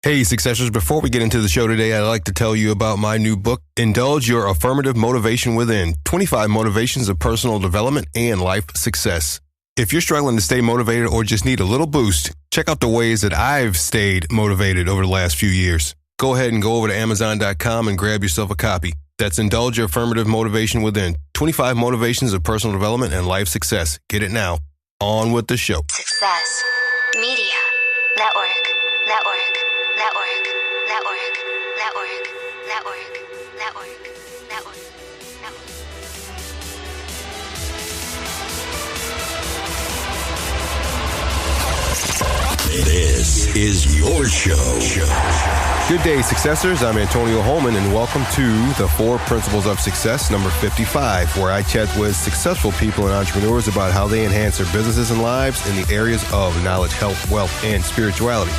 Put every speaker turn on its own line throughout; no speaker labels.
Hey, Successors, before we get into the show today, I'd like to tell you about my new book, Indulge Your Affirmative Motivation Within, 25 Motivations of Personal Development and Life Success. If you're struggling to stay motivated or just need a little boost, check out the ways that I've stayed motivated over the last few years. Go ahead and go over to Amazon.com and grab yourself a copy. That's Indulge Your Affirmative Motivation Within, 25 Motivations of Personal Development and Life Success. Get it now. On with the show.
Success. Media. Network.
This is your show.
Good day, Successors. I'm Antonio Holman, and welcome to the 4 Principles of Success, number 55, where I chat with successful people and entrepreneurs about how they enhance their businesses and lives in the areas of knowledge, health, wealth, and spirituality.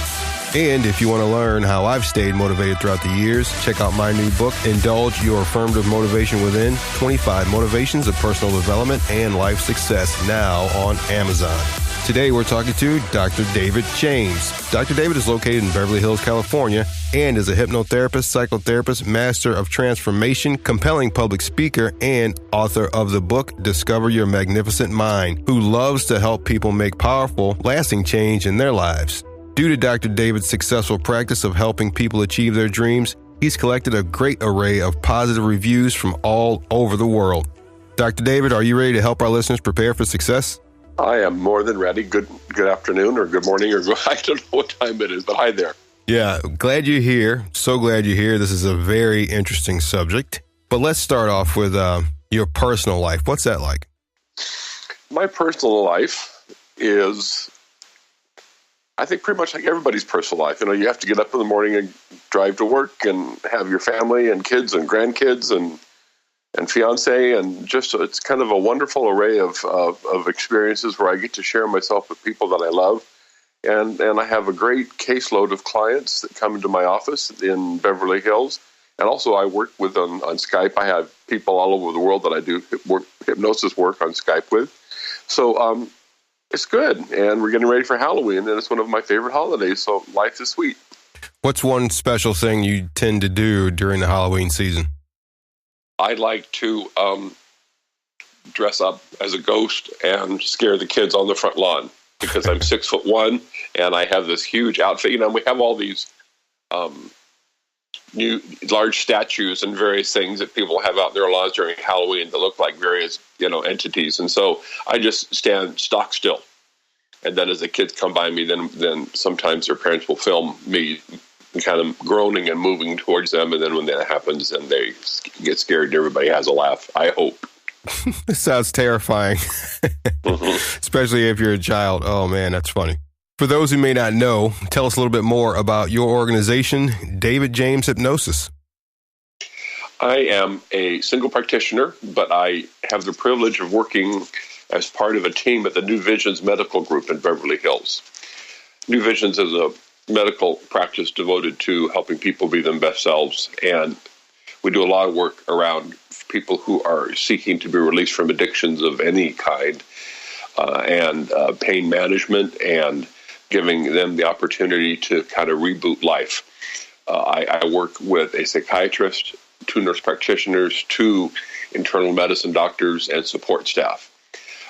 And if you want to learn how I've stayed motivated throughout the years, check out my new book, Indulge Your Affirmative Motivation Within, 25 Motivations of Personal Development and Life Success, now on Amazon. Today, we're talking to Dr. David James. Dr. David is located in Beverly Hills, California, and is a hypnotherapist, psychotherapist, master of transformation, compelling public speaker, and author of the book, Discover Your Magnificent Mind, who loves to help people make powerful, lasting change in their lives. Due to Dr. David's successful practice of helping people achieve their dreams, he's collected a great array of positive reviews from all over the world. Dr. David, are you ready to help our listeners prepare for success?
I am more than ready. Good afternoon or good morning or I don't know what time it is, but hi there.
Yeah, glad you're here. So glad you're here. This is a very interesting subject. But let's start off with your personal life. What's that like?
My personal life is, I think, pretty much like everybody's personal life. You know, you have to get up in the morning and drive to work and have your family and kids and grandkids and fiance, and just it's kind of a wonderful array of experiences where I get to share myself with people that I love, and I have a great caseload of clients that come into my office in Beverly Hills, and also I work with on Skype. I have people all over the world that I do hypnosis work on Skype with, so it's good, and we're getting ready for Halloween, and it's one of my favorite holidays, so life is sweet.
What's one special thing you tend to do during the Halloween season?
I like to dress up as a ghost and scare the kids on the front lawn because I'm 6'1" and I have this huge outfit. You know, we have all these new large statues and various things that people have out in their lawns during Halloween that look like various, entities. And so I just stand stock still. And then as the kids come by me, then sometimes their parents will film me kind of groaning and moving towards them, and then when that happens, then they get scared and everybody has a laugh, I hope.
This sounds terrifying, especially if you're a child. Oh, man, that's funny. For those who may not know, tell us a little bit more about your organization, David James Hypnosis.
I am a single practitioner, but I have the privilege of working as part of a team at the New Visions Medical Group in Beverly Hills. New Visions is a medical practice devoted to helping people be their best selves, and we do a lot of work around people who are seeking to be released from addictions of any kind, and pain management, and giving them the opportunity to kind of reboot life. I work with a psychiatrist, 2 nurse practitioners, 2 internal medicine doctors, and support staff.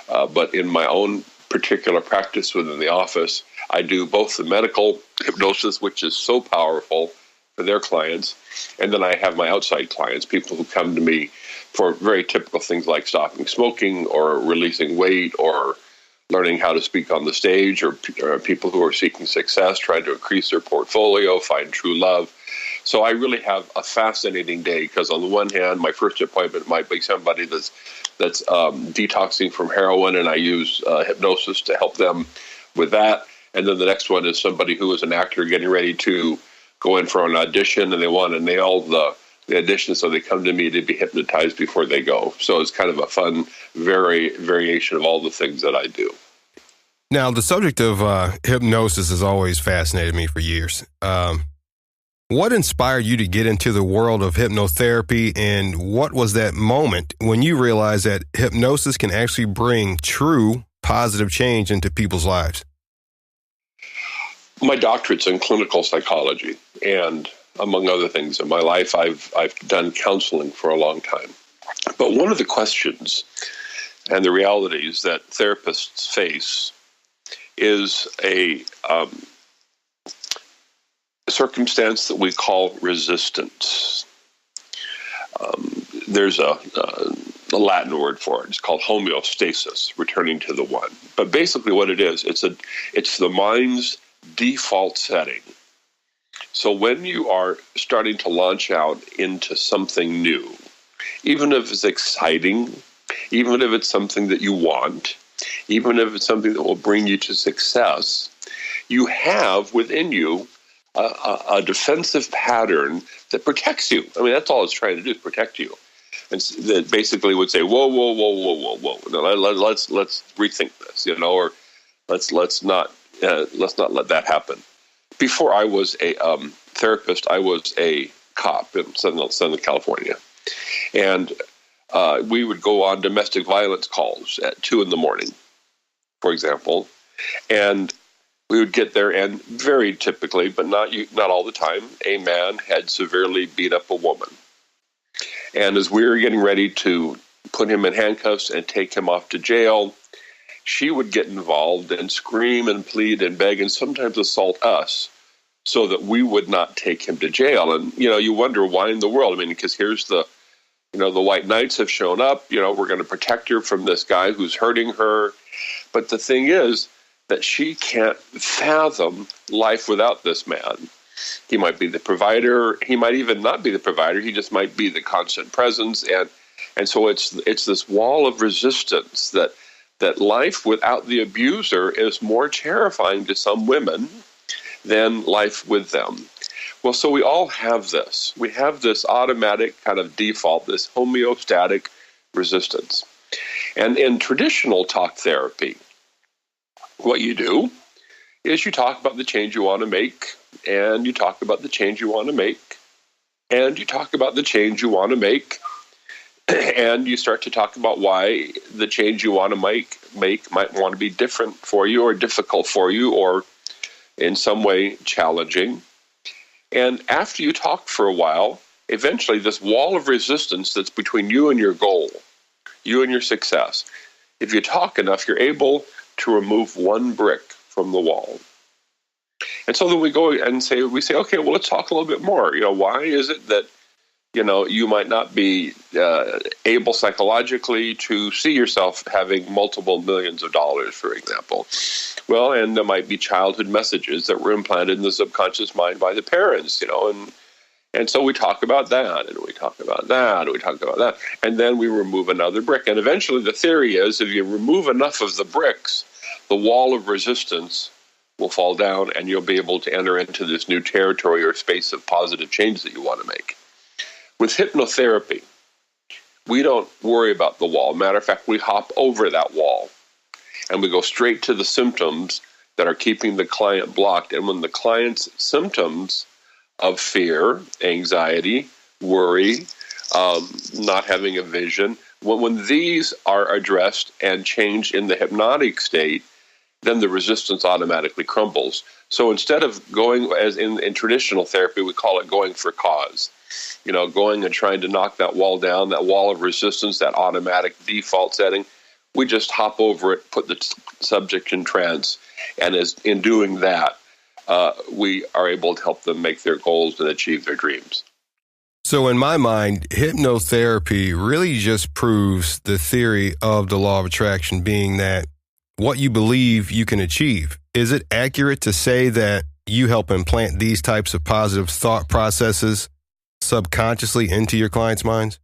But in my own particular practice within the office, I do both the medical hypnosis, which is so powerful for their clients, and then I have my outside clients, people who come to me for very typical things like stopping smoking or releasing weight or learning how to speak on the stage, or people who are seeking success, trying to increase their portfolio, find true love. So I really have a fascinating day because on the one hand, my first appointment might be somebody that's detoxing from heroin, and I use hypnosis to help them with that. And then the next one is somebody who is an actor getting ready to go in for an audition, and they want to nail the audition, so they come to me to be hypnotized before they go. So it's kind of a fun variation of all the things that I do.
Now, the subject of hypnosis has always fascinated me for years. What inspired you to get into the world of hypnotherapy, and what was that moment when you realized that hypnosis can actually bring true positive change into people's lives?
My doctorate's in clinical psychology, and among other things in my life, I've done counseling for a long time. But one of the questions and the realities that therapists face is a circumstance that we call resistance. There's a Latin word for it. It's called homeostasis, returning to the one. But basically what it is, it's the mind's default setting. So when you are starting to launch out into something new, even if it's exciting, even if it's something that you want, even if it's something that will bring you to success, you have within you a defensive pattern that protects you. I mean, that's all it's trying to do, is protect you. And that basically would say, whoa. No, let's rethink this, or let's not let that happen. Before I was a therapist, I was a cop in Southern California, and we would go on domestic violence calls at 2 a.m, for example, and we would get there, and very typically, but not all the time, a man had severely beat up a woman. And as we were getting ready to put him in handcuffs and take him off to jail, she would get involved and scream and plead and beg and sometimes assault us so that we would not take him to jail. And, you wonder why in the world. I mean, because here's the white knights have shown up, we're going to protect her from this guy who's hurting her. But the thing is that she can't fathom life without this man. He might be the provider. He might even not be the provider. He just might be the constant presence. And so it's this wall of resistance that life without the abuser is more terrifying to some women than life with them. Well, so we all have this. We have this automatic kind of default, this homeostatic resistance. And in traditional talk therapy, what you do is you talk about the change you want to make, and you talk about the change you want to make, and you talk about the change you want to make, and you start to talk about why the change you want to make might want to be different for you or difficult for you or in some way challenging. And after you talk for a while, eventually this wall of resistance that's between you and your goal, you and your success, if you talk enough, you're able to remove one brick from the wall. And so then we go and say, okay, well, let's talk a little bit more. Why is it that, you might not be able psychologically to see yourself having multiple millions of dollars, for example? Well, and there might be childhood messages that were implanted in the subconscious mind by the parents, and so we talk about that, and we talk about that, and we talk about that, and then we remove another brick. And eventually the theory is if you remove enough of the bricks, the wall of resistance will fall down, and you'll be able to enter into this new territory or space of positive change that you want to make. With hypnotherapy, we don't worry about the wall. Matter of fact, we hop over that wall, and we go straight to the symptoms that are keeping the client blocked. And when the client's symptoms of fear, anxiety, worry, not having a vision, when these are addressed and changed in the hypnotic state, then the resistance automatically crumbles. So instead of going, as in traditional therapy, we call it going for cause. Going and trying to knock that wall down, that wall of resistance, that automatic default setting, we just hop over it, put the subject in trance, and in doing that, we are able to help them make their goals and achieve their dreams.
So in my mind, hypnotherapy really just proves the theory of the law of attraction, being that what you believe you can achieve. Is it accurate to say that you help implant these types of positive thought processes subconsciously into your clients' minds?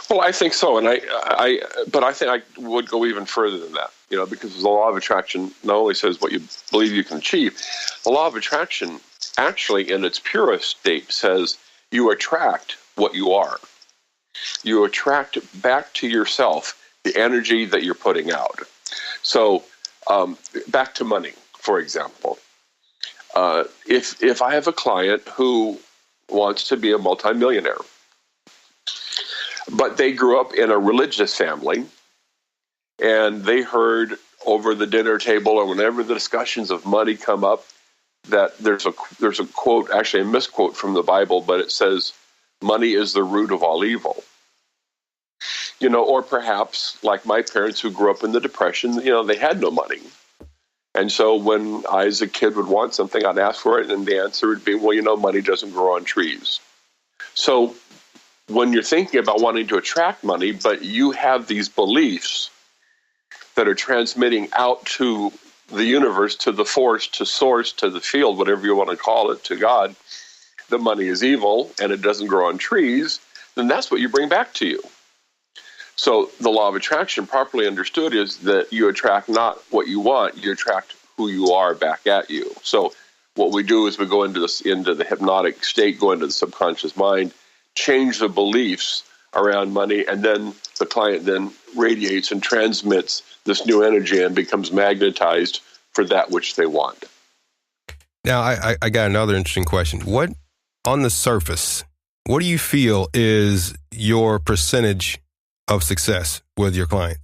Well, I think so, but I think I would go even further than that. Because the law of attraction not only says what you believe you can achieve, the law of attraction actually, in its purest state, says you attract what you are. You attract back to yourself the energy that you're putting out. So, back to money, for example. If I have a client who wants to be a multimillionaire, but they grew up in a religious family, and they heard over the dinner table or whenever the discussions of money come up, that there's a quote, actually a misquote from the Bible, but it says, money is the root of all evil. Or perhaps like my parents who grew up in the Depression, they had no money. And so when I, as a kid, would want something, I'd ask for it, and the answer would be, well, money doesn't grow on trees. So when you're thinking about wanting to attract money, but you have these beliefs that are transmitting out to the universe, to the force, to source, to the field, whatever you want to call it, to God, the money is evil and it doesn't grow on trees, then that's what you bring back to you. So the law of attraction, properly understood, is that you attract not what you want, you attract who you are back at you. So what we do is we go into the hypnotic state, go into the subconscious mind, change the beliefs around money, and then the client then radiates and transmits this new energy and becomes magnetized for that which they want.
Now, I got another interesting question. What, on the surface, what do you feel is your percentage of success with your client?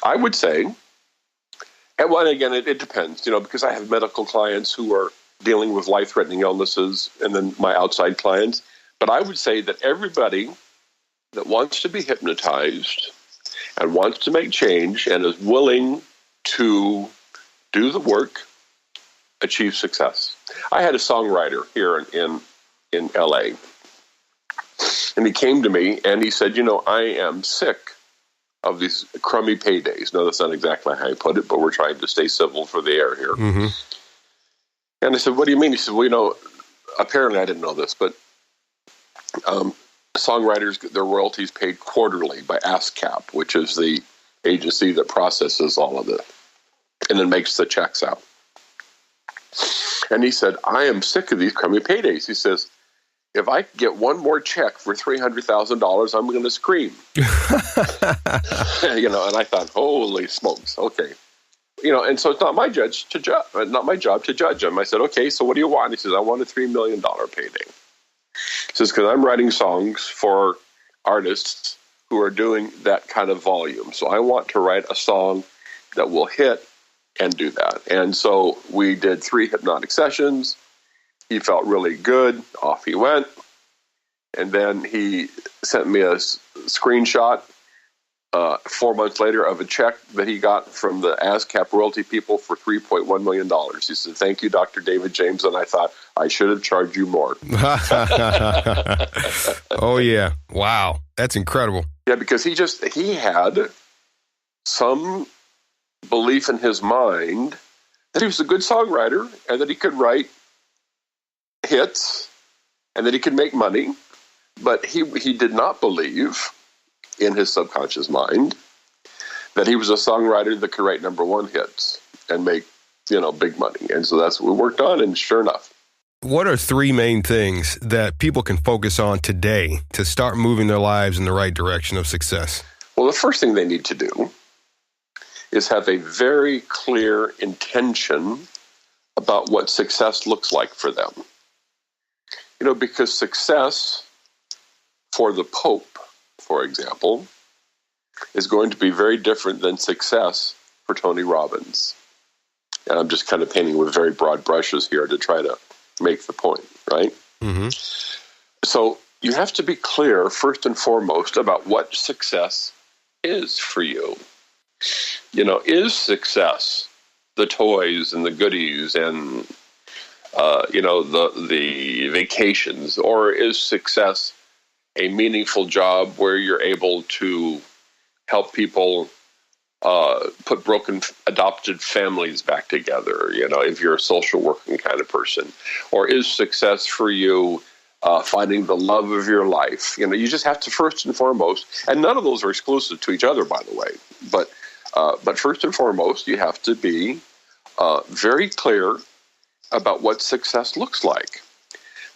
I would say, and again, it depends, because I have medical clients who are dealing with life-threatening illnesses, and then my outside clients. But I would say that everybody that wants to be hypnotized and wants to make change and is willing to do the work, achieve success. I had a songwriter here in LA, and he came to me and he said, I am sick of these crummy paydays. No, that's not exactly how I put it, but we're trying to stay civil for the air here. Mm-hmm. And I said, what do you mean? He said, well, apparently I didn't know this, but songwriters, their royalties paid quarterly by ASCAP, which is the agency that processes all of it and then makes the checks out. And he said, I am sick of these crummy paydays. He says, if I get one more check for $300,000, I'm going to scream. And I thought, holy smokes, okay. And so it's not my job to judge him. I said, okay, so what do you want? He says, I want a $3 million payday. He says, because I'm writing songs for artists who are doing that kind of volume. So I want to write a song that will hit and do that. And so we did 3 hypnotic sessions. He felt really good. Off he went. And then he sent me a screenshot 4 months later of a check that he got from the ASCAP royalty people for $3.1 million. He said, thank you, Dr. David James. And I thought, I should have charged you more.
Oh, yeah. Wow. That's incredible.
Yeah, because he had some belief in his mind that he was a good songwriter and that he could write hits and that he could make money. But he did not believe in his subconscious mind that he was a songwriter that could write #1 hits and make, big money. And so that's what we worked on. And sure enough.
What are 3 main things that people can focus on today to start moving their lives in the right direction of success?
Well, the first thing they need to do is have a very clear intention about what success looks like for them. Because success for the Pope, for example, is going to be very different than success for Tony Robbins. And I'm just kind of painting with very broad brushes here to try to make the point, right? Mm-hmm. So you have to be clear, first and foremost, about what success is for you. Is success the toys and the goodies and, the vacations, or is success a meaningful job where you're able to help people put broken adopted families back together, if you're a social working kind of person? Or is success for you finding the love of your life? You just have to first and foremost, and none of those are exclusive to each other, by the way, but first and foremost, you have to be very clear about what success looks like.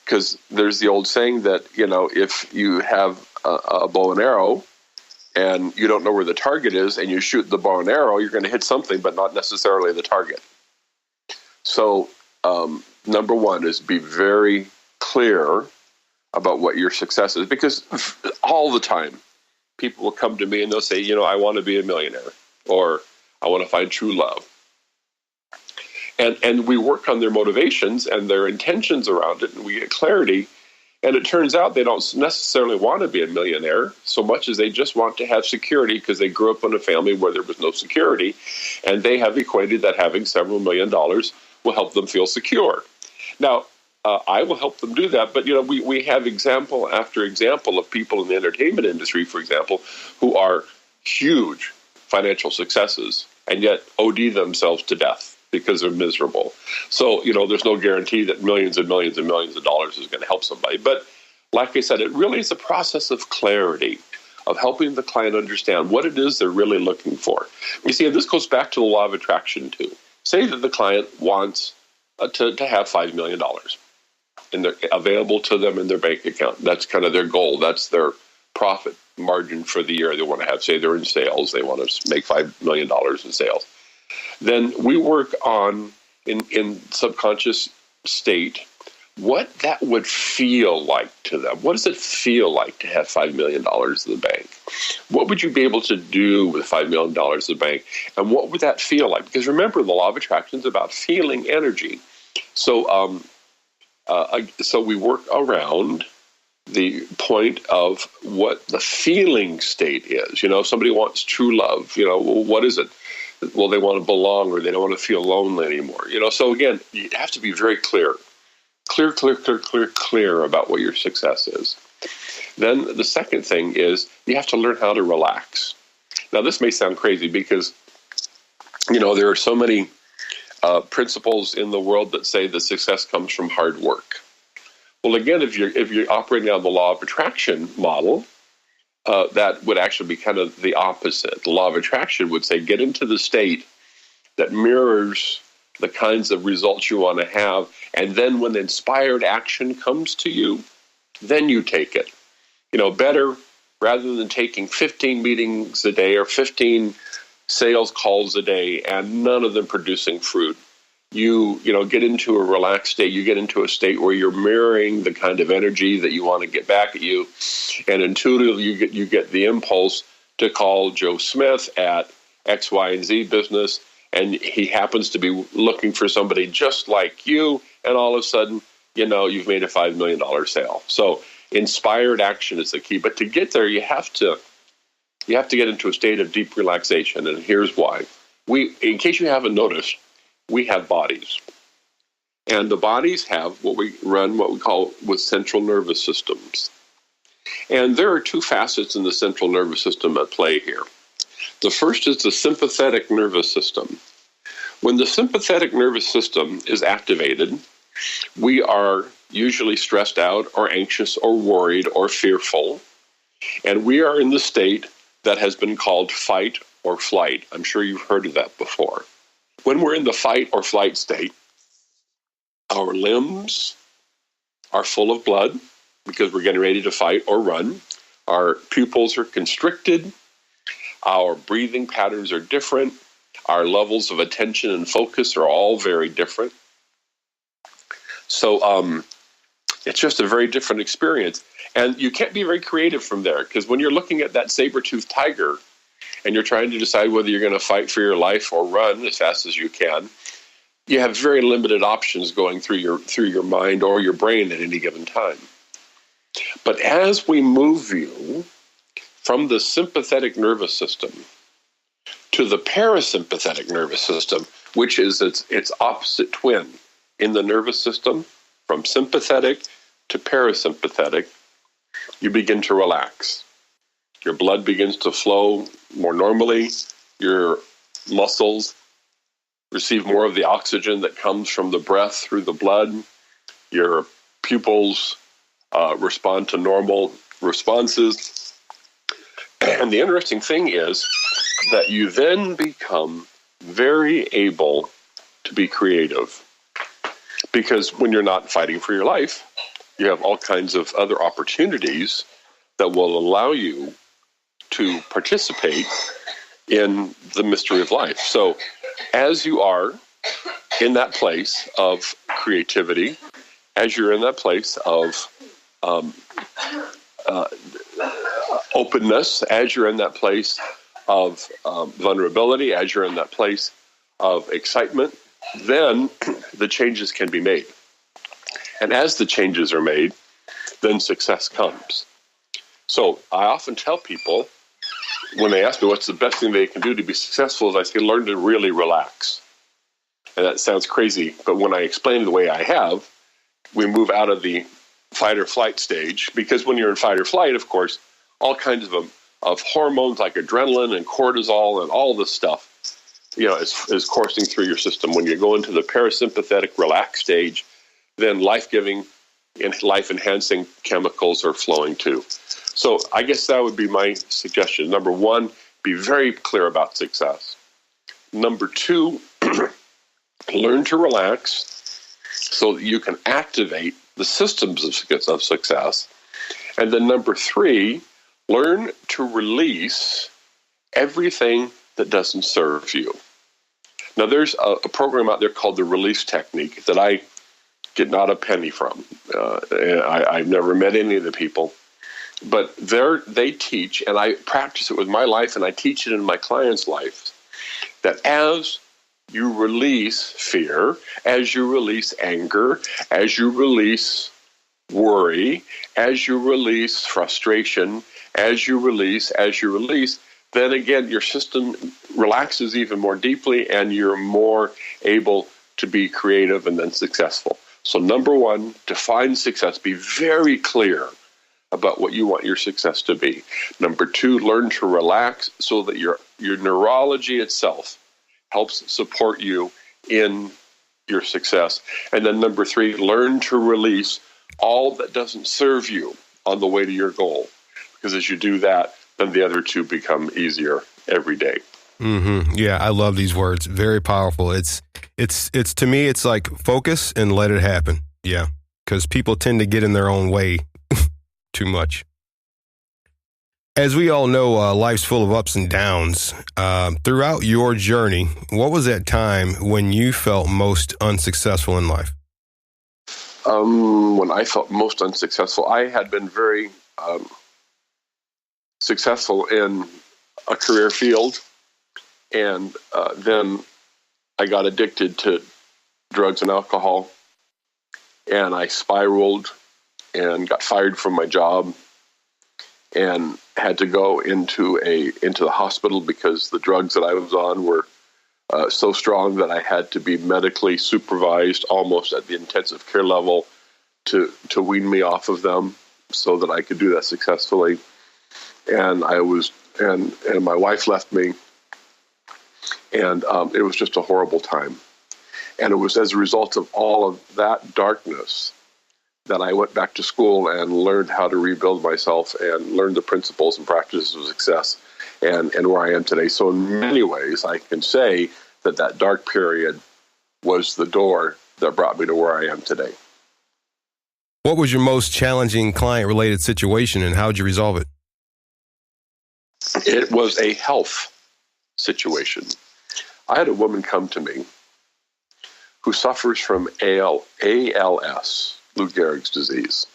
Because there's the old saying that, if you have a bow and arrow and you don't know where the target is and you shoot the bow and arrow, you're going to hit something, but not necessarily the target. So #1 is be very clear about what your success is. Because all the time, people will come to me and they'll say, I want to be a millionaire. or I want to find true love. And we work on their motivations and their intentions around it, and we get clarity. And it turns out they don't necessarily want to be a millionaire so much as they just want to have security because they grew up in a family where there was no security, and they have equated that having several $1 million will help them feel secure. Now, I will help them do that, but we have example after example of people in the entertainment industry, for example, who are huge financial successes and yet OD themselves to death because they're miserable. So, there's no guarantee that millions and millions and millions of dollars is going to help somebody. But like I said, it really is a process of clarity, of helping the client understand what it is they're really looking for. You see, and this goes back to the law of attraction too. Say that the client wants to have $5 million and they're available to them in their bank account. That's kind of their goal. That's their profit margin for the year they want to have. Say they're in sales. They want to make $5 million in sales. Then we work on, in subconscious state, what that would feel like to them. What does it feel like to have $5 million in the bank? What would you be able to do with $5 million in the bank? And what would that feel like? Because remember, the law of attraction is about feeling energy. So, so we work around the point of what the feeling state is. If somebody wants true love, well, what is it? Well, they want to belong, or they don't want to feel lonely anymore. So again, you have to be very clear about what your success is. Then the second thing is you have to learn how to relax. Now, this may sound crazy because, there are so many principles in the world that say that success comes from hard work. Well, again, if you're operating on the law of attraction model, that would actually be kind of the opposite. The law of attraction would say get into the state that mirrors the kinds of results you want to have, and then when inspired action comes to you, then you take it. Better, rather than taking 15 meetings a day or 15 sales calls a day and none of them producing fruit, you get into a relaxed state. You get into a state where you're mirroring the kind of energy that you want to get back at you, and intuitively you get the impulse to call Joe Smith at X, Y, and Z business, and he happens to be looking for somebody just like you, and all of a sudden, you've made a $5 million sale. So inspired action is the key. But to get there, you have to get into a state of deep relaxation, and here's why. In case you haven't noticed, we have bodies. And the bodies have what we call with central nervous systems. And there are two facets in the central nervous system at play here. The first is the sympathetic nervous system. When the sympathetic nervous system is activated, we are usually stressed out or anxious or worried or fearful. And we are in the state that has been called fight or flight. I'm sure you've heard of that before. When we're in the fight or flight state, our limbs are full of blood because we're getting ready to fight or run. Our pupils are constricted. Our breathing patterns are different. Our levels of attention and focus are all very different. So it's just a very different experience. And you can't be very creative from there, because when you're looking at that saber-toothed tiger and you're trying to decide whether you're going to fight for your life or run as fast as you can, you have very limited options going through your mind or your brain at any given time. But as we move you from the sympathetic nervous system to the parasympathetic nervous system, which is its opposite twin in the nervous system, from sympathetic to parasympathetic, you begin to relax. Your blood begins to flow more normally. Your muscles receive more of the oxygen that comes from the breath through the blood. Your pupils respond to normal responses. And the interesting thing is that you then become very able to be creative. Because when you're not fighting for your life, you have all kinds of other opportunities that will allow you to participate in the mystery of life. So as you are in that place of creativity, as you're in that place of openness, as you're in that place of vulnerability, as you're in that place of excitement, then the changes can be made. And as the changes are made, then success comes. So I often tell people, when they ask me what's the best thing they can do to be successful, is I say, learn to really relax. And that sounds crazy, but when I explain the way I have, we move out of the fight or flight stage, because when you're in fight or flight, of course, all kinds of hormones like adrenaline and cortisol and all this stuff, is coursing through your system. When you go into the parasympathetic relaxed stage, then life-giving and life-enhancing chemicals are flowing too. So I guess that would be my suggestion. Number one, be very clear about success. Number two, learn to relax so that you can activate the systems of success. And then number three, learn to release everything that doesn't serve you. Now, there's a program out there called the Release Technique that I get not a penny from. I've never met any of the people. But they teach, and I practice it with my life, and I teach it in my clients' life, that as you release fear, as you release anger, as you release worry, as you release frustration, as you release, then again, your system relaxes even more deeply, and you're more able to be creative and then successful. So number one, define success. Be very clear about what you want your success to be. Number two, learn to relax so that your neurology itself helps support you in your success. And then number three, learn to release all that doesn't serve you on the way to your goal. Because as you do that, then the other two become easier every day.
Mm-hmm. Yeah, I love these words. Very powerful. It's to me, it's like focus and let it happen. Yeah, because people tend to get in their own way too much. As we all know, life's full of ups and downs. Throughout your journey, what was that time when you felt most unsuccessful in life?
When I felt most unsuccessful, I had been very successful in a career field, and then I got addicted to drugs and alcohol, and I spiraled and got fired from my job and had to go into the hospital because the drugs that I was on were so strong that I had to be medically supervised almost at the intensive care level to wean me off of them so that I could do that successfully. And and my wife left me, and it was just a horrible time. And it was as a result of all of that darkness that I went back to school and learned how to rebuild myself and learned the principles and practices of success and where I am today. So in many ways, I can say that dark period was the door that brought me to where I am today.
What was your most challenging client-related situation, and how did you resolve it?
It was a health situation. I had a woman come to me who suffers from ALS, Lou Gehrig's disease,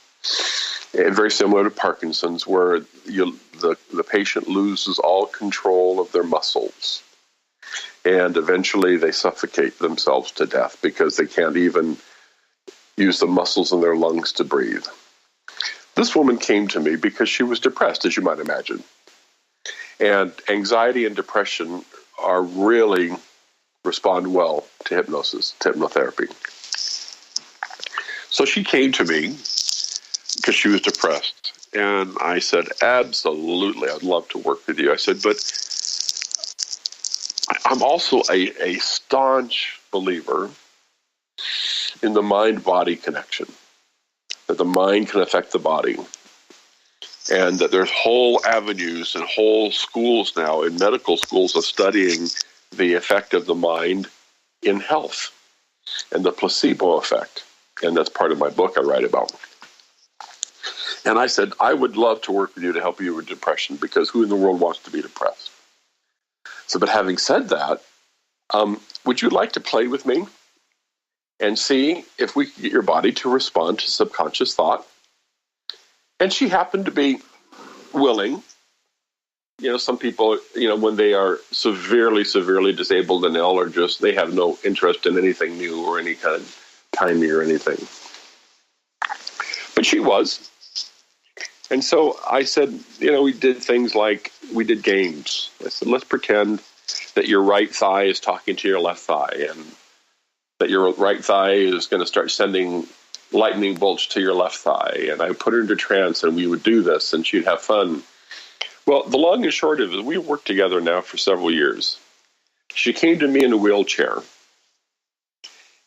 and very similar to Parkinson's, where the patient loses all control of their muscles, and eventually they suffocate themselves to death because they can't even use the muscles in their lungs to breathe. This woman came to me because she was depressed, as you might imagine. And anxiety and depression respond well to hypnosis, to hypnotherapy. So she came to me because she was depressed. And I said, absolutely, I'd love to work with you. I said, but I'm also a staunch believer in the mind-body connection, that the mind can affect the body, and that there's whole avenues and whole schools now in medical schools of studying the effect of the mind in health and the placebo effect. And that's part of my book I write about. And I said, I would love to work with you to help you with depression, because who in the world wants to be depressed? So, but having said that, would you like to play with me and see if we can get your body to respond to subconscious thought? And she happened to be willing some people, when they are severely, severely disabled and ill, or just they have no interest in anything new or any kind of timing or anything. But she was. And so I said, we did things like we did games. I said, let's pretend that your right thigh is talking to your left thigh, and that your right thigh is going to start sending lightning bolts to your left thigh. And I put her into trance, and we would do this, and she'd have fun. Well, the long and short of it, we worked together now for several years. She came to me in a wheelchair.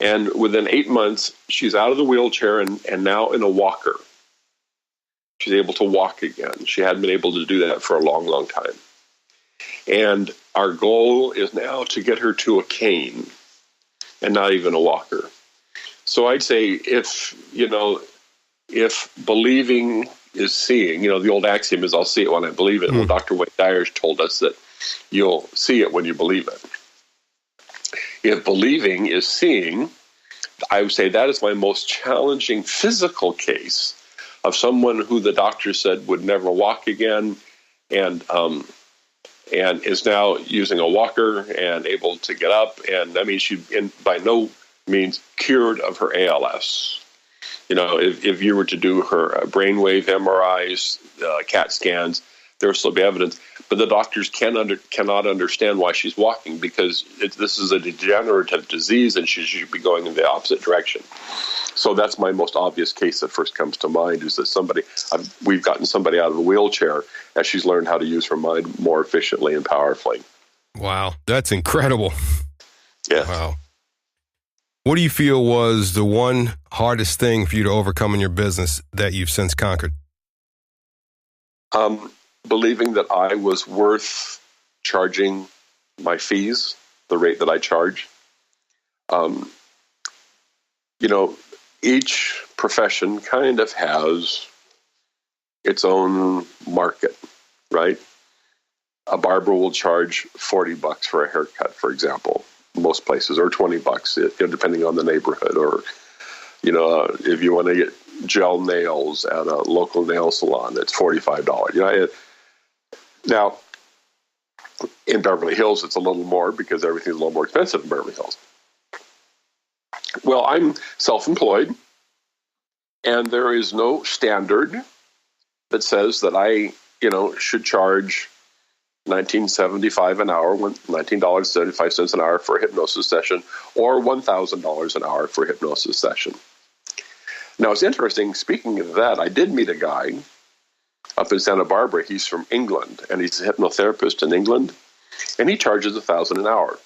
And within 8 months, she's out of the wheelchair and now in a walker. She's able to walk again. She hadn't been able to do that for a long, long time. And our goal is now to get her to a cane and not even a walker. So I'd say if believing is seeing, the old axiom is I'll see it when I believe it. Well, Dr. Wayne Dyer's told us that you'll see it when you believe it. If believing is seeing, I would say that is my most challenging physical case of someone who the doctor said would never walk again, and is now using a walker and able to get up. And I mean, she's by no means cured of her ALS. If you were to do her brainwave MRIs, CAT scans, there will still be evidence. But the doctors cannot understand why she's walking, because this is a degenerative disease and she should be going in the opposite direction. So that's my most obvious case that first comes to mind, is that we've gotten somebody out of a wheelchair as she's learned how to use her mind more efficiently and powerfully.
Wow, that's incredible.
Yeah.
Wow. What do you feel was the one hardest thing for you to overcome in your business that you've since conquered?
Believing that I was worth charging my fees, the rate that I charge. Each profession kind of has its own market, right? A barber will charge $40 for a haircut, for example, most places, or $20, depending on the neighborhood. Or, if you want to get gel nails at a local nail salon, it's $45. Now, in Beverly Hills, it's a little more because everything's a little more expensive in Beverly Hills. Well, I'm self-employed, and there is no standard that says that I, should charge $19.75 an hour, $19.75 an hour for a hypnosis session, or $1,000 an hour for a hypnosis session. Now, it's interesting, speaking of that, I did meet a guy up in Santa Barbara. He's from England, and he's a hypnotherapist in England, and he charges $1,000 an hour.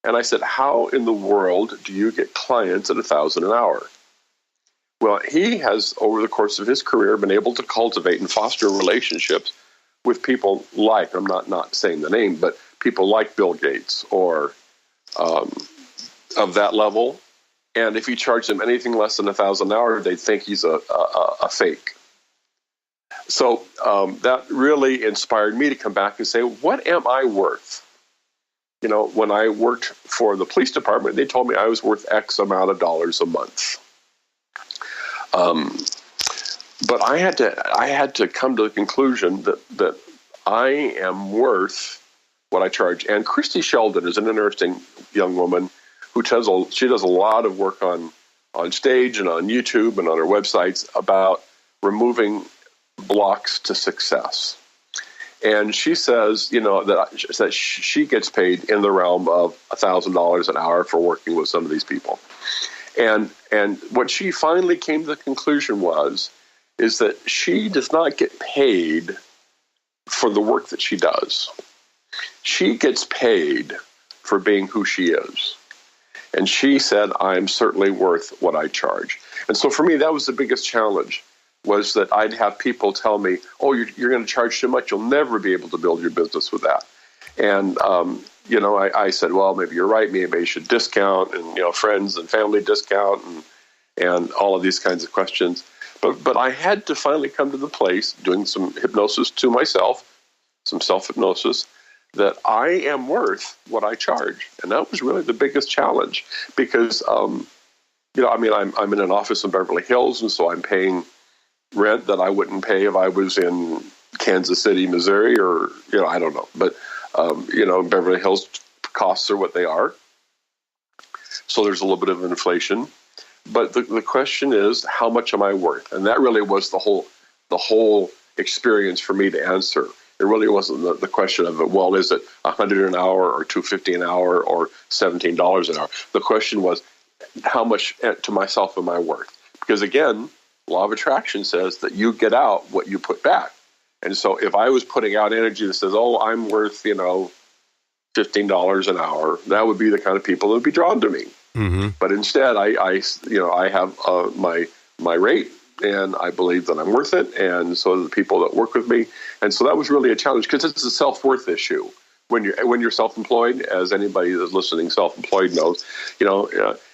And I said, how in the world do you get clients at $1,000 an hour? Well, he has, over the course of his career, been able to cultivate and foster relationships with people like, I'm not saying the name, but people like Bill Gates or of that level. And if you charge them anything less than $1,000 an hour, they'd think he's a fake. So that really inspired me to come back and say, what am I worth? When I worked for the police department, they told me I was worth X amount of dollars a month. But I had to come to the conclusion that I am worth what I charge. And Christy Sheldon is an interesting young woman who does a lot of work on stage and on YouTube and on her websites about removing blocks to success. And she says, that she gets paid in the realm of $1,000 an hour for working with some of these people. And what she finally came to the conclusion is that she does not get paid for the work that she does. She gets paid for being who she is. And she said, I'm certainly worth what I charge. And so for me, that was the biggest challenge, was that I'd have people tell me, oh, you're going to charge too much. You'll never be able to build your business with that. And, I said, well, maybe you're right. Maybe I should discount and, friends and family discount and all of these kinds of questions. But I had to finally come to the place, doing some hypnosis to myself, some self-hypnosis, that I am worth what I charge. And that was really the biggest challenge because, I'm in an office in Beverly Hills, and so I'm paying rent that I wouldn't pay if I was in, Kansas City, Missouri, or, I don't know. But, Beverly Hills costs are what they are. So there's a little bit of inflation. But the question is, how much am I worth? And that really was the whole experience for me to answer. It really wasn't the question of, well, is it $100 an hour or $250 an hour or $17 an hour? The question was, how much to myself am I worth? Because again, law of attraction says that you get out what you put back. And so if I was putting out energy that says, oh, I'm worth, $15 an hour, that would be the kind of people that would be drawn to me. Mm-hmm. But instead, I have my rate, and I believe that I'm worth it, and so do the people that work with me. And so that was really a challenge, because it's a self-worth issue. When you're self-employed, as anybody that's listening self-employed knows,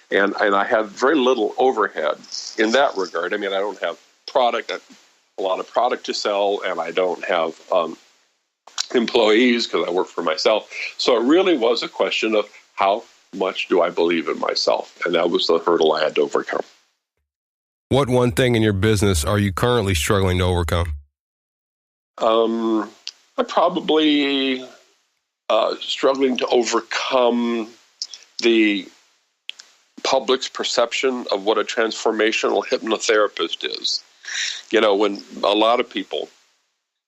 and I have very little overhead in that regard. I mean, I don't have a lot of product to sell, and I don't have employees because I work for myself. So it really was a question of how much do I believe in myself? And that was the hurdle I had to overcome.
What one thing in your business are you currently struggling to overcome?
I'm probably struggling to overcome the public's perception of what a transformational hypnotherapist is. When a lot of people,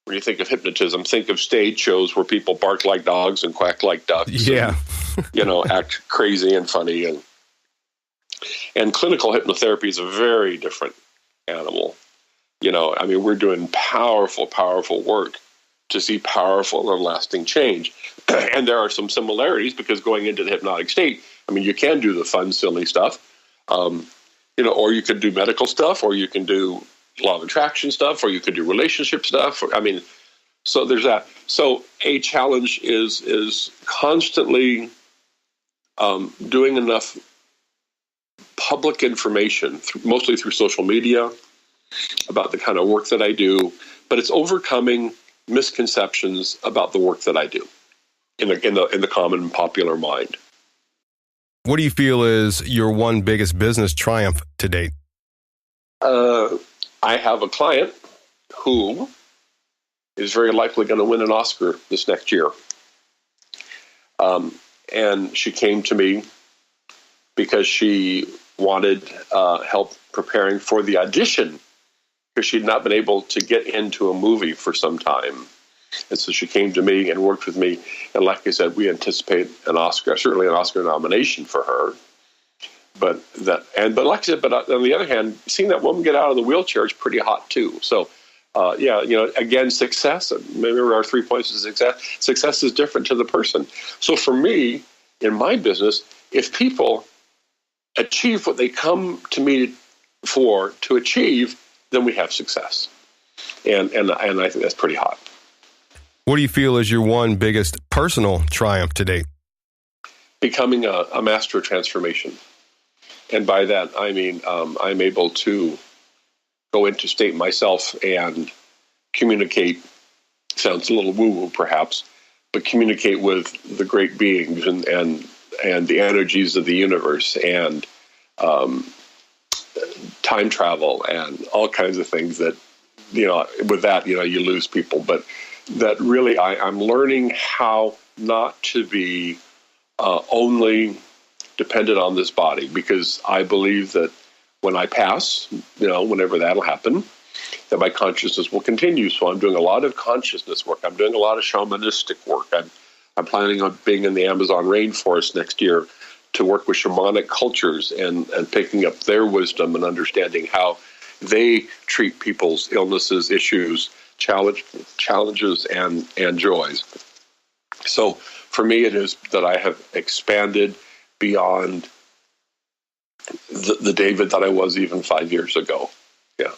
when you think of hypnotism, think of stage shows where people bark like dogs and quack like ducks.
Yeah.
And, act crazy and funny. And clinical hypnotherapy is a very different animal. We're doing powerful, powerful work to see powerful and lasting change. And there are some similarities, because going into the hypnotic state, you can do the fun, silly stuff, or you could do medical stuff, or you can do law of attraction stuff, or you could do relationship stuff. So there's that. So a challenge is constantly doing enough public information, mostly through social media, about the kind of work that I do, but it's overcoming misconceptions about the work that I do in the common popular mind.
What do you feel is your one biggest business triumph to date?
I have a client who is very likely going to win an Oscar this next year. And she came to me because she wanted help preparing for the audition, because she'd not been able to get into a movie for some time. And so she came to me and worked with me. And like I said, we anticipate certainly an Oscar nomination for her. But like I said, on the other hand, seeing that woman get out of the wheelchair is pretty hot too. So, again, success. Remember our 3 points of success. Success is different to the person. So for me, in my business, if people achieve what they come to me to achieve, then we have success. And I think that's pretty hot.
What do you feel is your one biggest personal triumph to date?
Becoming a master of transformation. And by that, I mean, I'm able to go into state myself and communicate, sounds a little woo-woo perhaps, but communicate with the great beings and the energies of the universe and time travel and all kinds of things that, with that, you lose people. But that really, I'm learning how not to be only dependent on this body, because I believe that when I pass, whenever that'll happen, that my consciousness will continue. So I'm doing a lot of consciousness work. I'm doing a lot of shamanistic work. I'm planning on being in the Amazon rainforest next year to work with shamanic cultures and picking up their wisdom and understanding how they treat people's illnesses, issues, challenges, and joys. So for me, it is that I have expanded beyond the David that I was even 5 years ago. Yeah.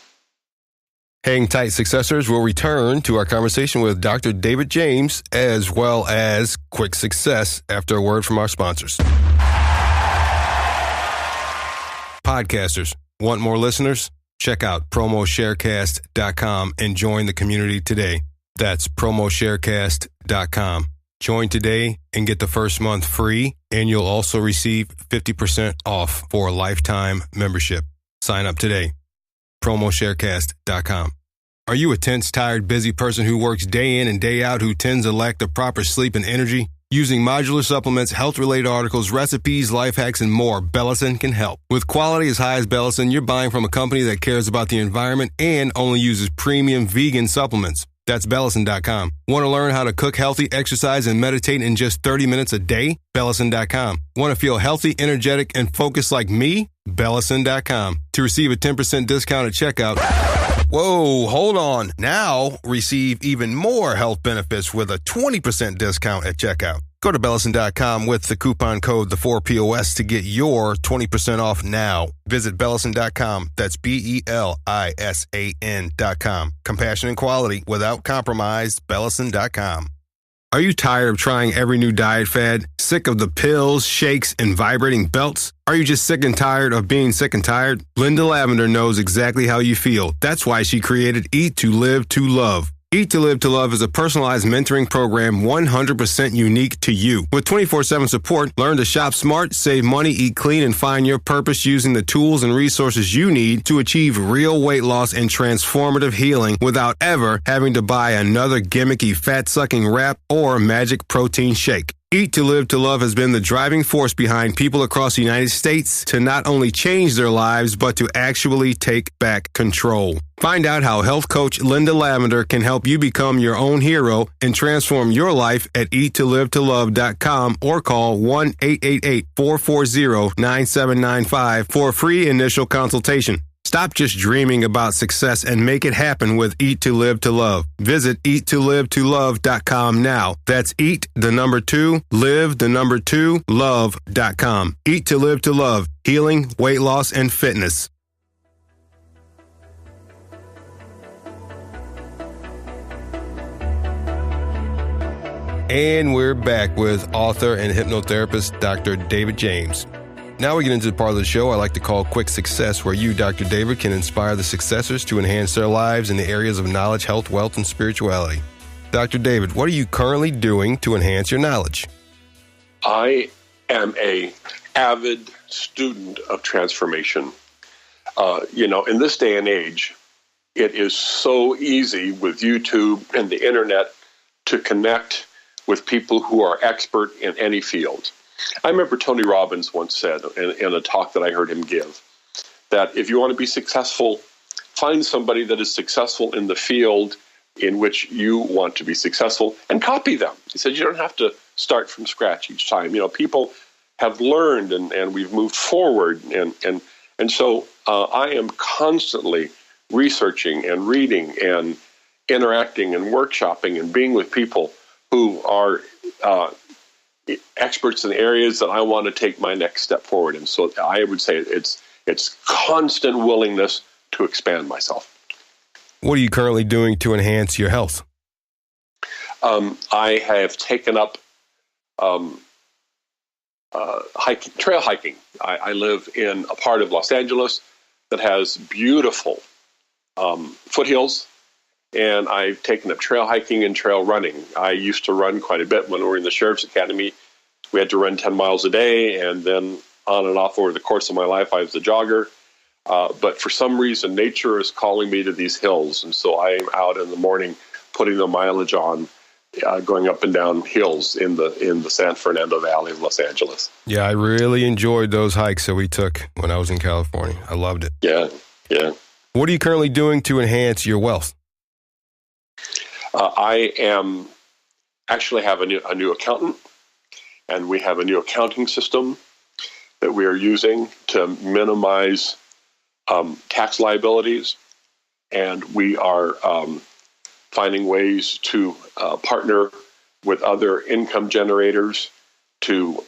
Hang tight, successors. We'll return to our conversation with Dr. David James, as well as quick success after a word from our sponsors. Podcasters, want more listeners? Check out promosharecast.com and join the community today. That's promosharecast.com. Join today and get the first month free, and you'll also receive 50% off for a lifetime membership. Sign up today. promosharecast.com. Are you a tense, tired, busy person who works day in and day out who tends to lack the proper sleep and energy? Using modular supplements, health-related articles, recipes, life hacks, and more, Bellicin can help. With quality as high as Bellicin, you're buying from a company that cares about the environment and only uses premium vegan supplements. That's Bellicin.com. Want to learn how to cook healthy, exercise, and meditate in just 30 minutes a day? Bellicin.com. Want to feel healthy, energetic, and focused like me? Bellicin.com. To receive a 10% discount at checkout. Whoa, hold on. Now receive even more health benefits with a 20% discount at checkout. Go to Bellicin.com with the coupon code the4POS to get your 20% off now. Visit Bellicin.com. That's Bellisan.com. Compassion and quality without compromise. Bellicin.com. Are you tired of trying every new diet fad? Sick of the pills, shakes, and vibrating belts? Are you just sick and tired of being sick and tired? Linda Lavender knows exactly how you feel. That's why she created Eat to Live to Love. Eat to Live to Love is a personalized mentoring program 100% unique to you. With 24/7 support, learn to shop smart, save money, eat clean, and find your purpose using the tools and resources you need to achieve real weight loss and transformative healing without ever having to buy another gimmicky fat-sucking wrap or magic protein shake. Eat to Live to Love has been the driving force behind people across the United States to not only change their lives, but to actually take back control. Find out how health coach Linda Lavender can help you become your own hero and transform your life at eattolivetolove.com or call 1-888-440-9795 for a free initial consultation. Stop just dreaming about success and make it happen with Eat to Live to Love. Visit eattolivetolove.com now. That's eat, the number 2, live, the number 2, love.com. Eat to Live to Love. Healing, weight loss, and fitness. And we're back with author and hypnotherapist, Dr. David James. Now we get into the part of the show I like to call Quick Success, where you, Dr. David, can inspire the successors to enhance their lives in the areas of knowledge, health, wealth, and spirituality. Dr. David, what are you currently doing to enhance your knowledge?
I am an avid student of transformation. In this day and age, it is so easy with YouTube and the internet to connect with people who are expert in any field. I remember Tony Robbins once said in a talk that I heard him give that if you want to be successful, find somebody that is successful in the field in which you want to be successful and copy them. He said you don't have to start from scratch each time. People have learned and we've moved forward. And so I am constantly researching and reading and interacting and workshopping and being with people who are experts in areas that I want to take my next step forward. And so I would say it's constant willingness to expand myself.
What are you currently doing to enhance your health?
I have taken up trail hiking. I live in a part of Los Angeles that has beautiful foothills, and I've taken up trail hiking and trail running. I used to run quite a bit when we were in the Sheriff's Academy. We had to run 10 miles a day, and then on and off over the course of my life, I was a jogger. But for some reason, nature is calling me to these hills, and so I am out in the morning putting the mileage on, going up and down hills in the San Fernando Valley of Los Angeles.
Yeah, I really enjoyed those hikes that we took when I was in California. I loved it.
Yeah.
What are you currently doing to enhance your wealth?
I am actually have a new accountant, and we have a new accounting system that we are using to minimize tax liabilities, and we are finding ways to partner with other income generators to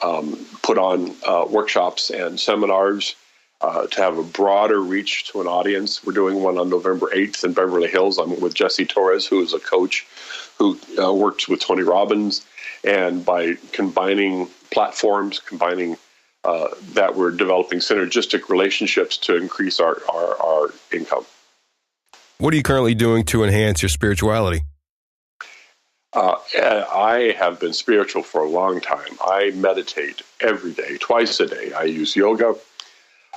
put on workshops and seminars to have a broader reach to an audience. We're doing one on November 8th in Beverly Hills. I'm with Jesse Torres, who is a coach who works with Tony Robbins. And by combining platforms, that, we're developing synergistic relationships to increase our income.
What are you currently doing to enhance your spirituality?
I have been spiritual for a long time. I meditate every day, twice a day. I use yoga.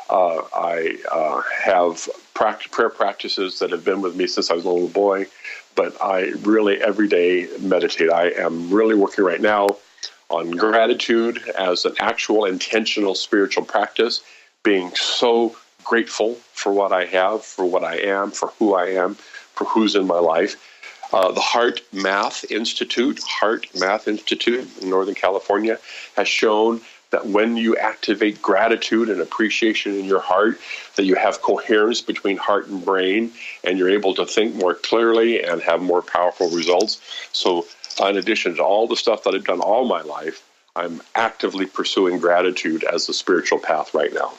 I have prayer practices that have been with me since I was a little boy, but I really every day meditate. I am really working right now on gratitude as an actual intentional spiritual practice, being so grateful for what I have, for what I am, for who I am, for who's in my life. The Heart Math Institute in Northern California has shown that when you activate gratitude and appreciation in your heart, that you have coherence between heart and brain, and you're able to think more clearly and have more powerful results. So in addition to all the stuff that I've done all my life, I'm actively pursuing gratitude as a spiritual path right now.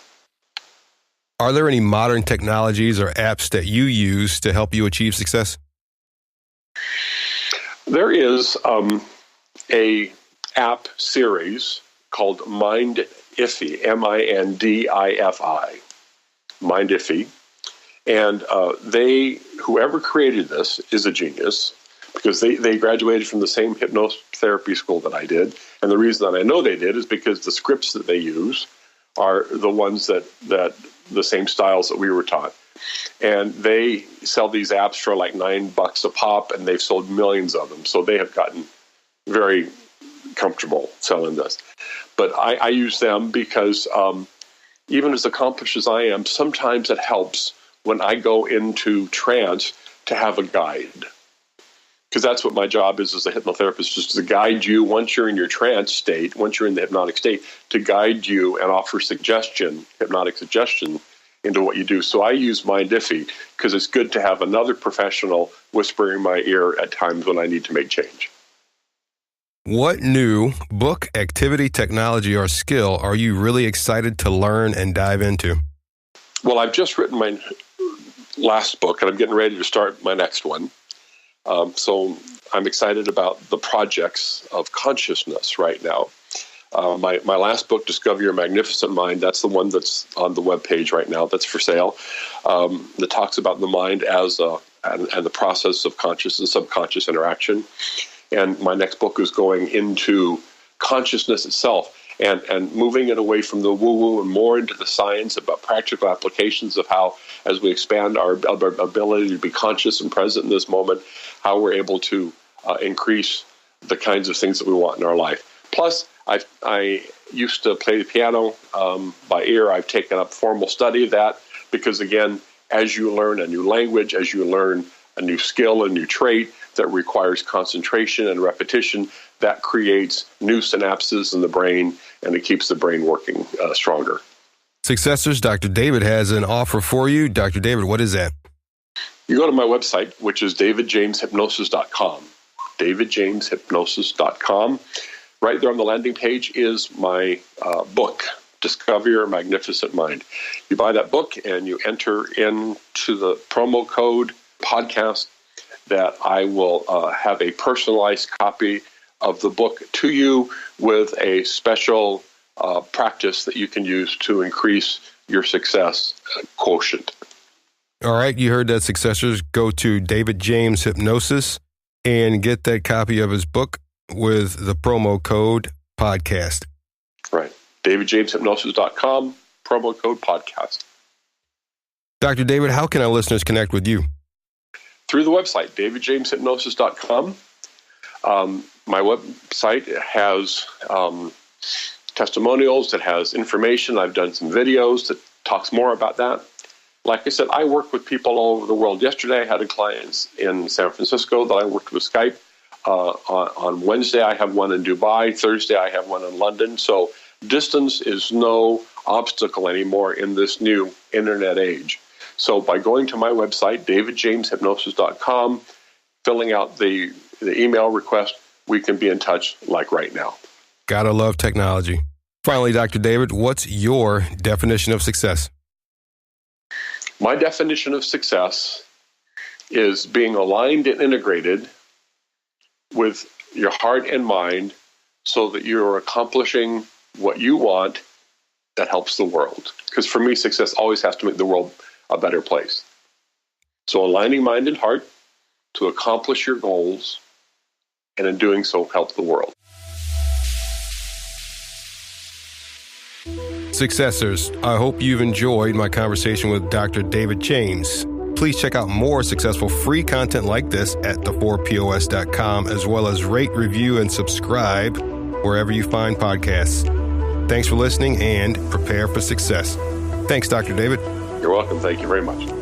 Are there any modern technologies or apps that you use to help you achieve success?
There is a app series called MindIffy, MINDIFI, MindIffy. And whoever created this is a genius, because they graduated from the same hypnotherapy school that I did. And the reason that I know they did is because the scripts that they use are the ones that the same styles that we were taught. And they sell these apps for like $9 a pop, and they've sold millions of them. So they have gotten very comfortable selling this. But I use them because even as accomplished as I am, sometimes it helps when I go into trance to have a guide. Because that's what my job is as a hypnotherapist, is to guide you once you're in your trance state, once you're in the hypnotic state, to guide you and offer hypnotic suggestion into what you do. So I use MindIffy because it's good to have another professional whispering in my ear at times when I need to make change.
What new book, activity, technology, or skill are you really excited to learn and dive into?
Well, I've just written my last book, and I'm getting ready to start my next one. So I'm excited about the projects of consciousness right now. My last book, Discover Your Magnificent Mind, that's the one that's on the webpage right now, that's for sale, that talks about the mind as and the process of conscious and subconscious interaction. And my next book is going into consciousness itself and moving it away from the woo-woo and more into the science about practical applications of how, as we expand our ability to be conscious and present in this moment, how we're able to increase the kinds of things that we want in our life. Plus, I used to play the piano by ear. I've taken up formal study of that because, again, as you learn a new language, as you learn a new skill, a new trait that requires concentration and repetition, that creates new synapses in the brain, and it keeps the brain working stronger.
Successors, Dr. David has an offer for you. Dr. David, what is that?
You go to my website, which is davidjameshypnosis.com, davidjameshypnosis.com. Right there on the landing page is my book, Discover Your Magnificent Mind. You buy that book and you enter into the promo code podcast that I will have a personalized copy of the book to you with a special practice that you can use to increase your success quotient.
All right, you heard that, successors. Go to David James Hypnosis and get that copy of his book with the promo code podcast.
Right. davidjameshypnosis.com, promo code podcast.
Dr. David, how can our listeners connect with you?
Through the website, davidjameshypnosis.com. My website has testimonials, it has information. I've done some videos that talks more about that. Like I said, I work with people all over the world. Yesterday, I had a client in San Francisco that I worked with Skype. On Wednesday, I have one in Dubai. Thursday, I have one in London. So distance is no obstacle anymore in this new internet age. So by going to my website, davidjameshypnosis.com, filling out the email request, we can be in touch like right now.
Gotta love technology. Finally, Dr. David, what's your definition of success?
My definition of success is being aligned and integrated with your heart and mind so that you're accomplishing what you want that helps the world. Because for me, success always has to make the world a better place. So aligning mind and heart to accomplish your goals, and in doing so, help the world.
Successors, I hope you've enjoyed my conversation with Dr. David James. Please check out more successful free content like this at the4pos.com, as well as rate, review, and subscribe wherever you find podcasts. Thanks for listening and prepare for success. Thanks, Dr. David.
You're welcome. Thank you very much.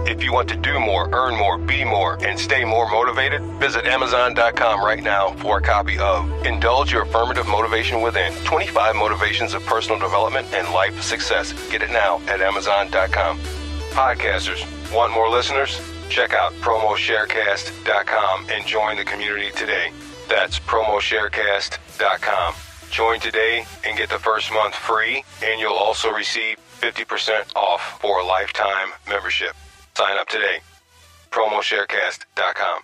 If you want to do more, earn more, be more, and stay more motivated, visit Amazon.com right now for a copy of Indulge Your Affirmative Motivation Within, 25 Motivations of Personal Development and Life Success. Get it now at Amazon.com. Podcasters, want more listeners? Check out PromoSharecast.com and join the community today. That's PromoSharecast.com. Join today and get the first month free, and you'll also receive 50% off for a lifetime membership. Sign up today. PromoSharecast.com.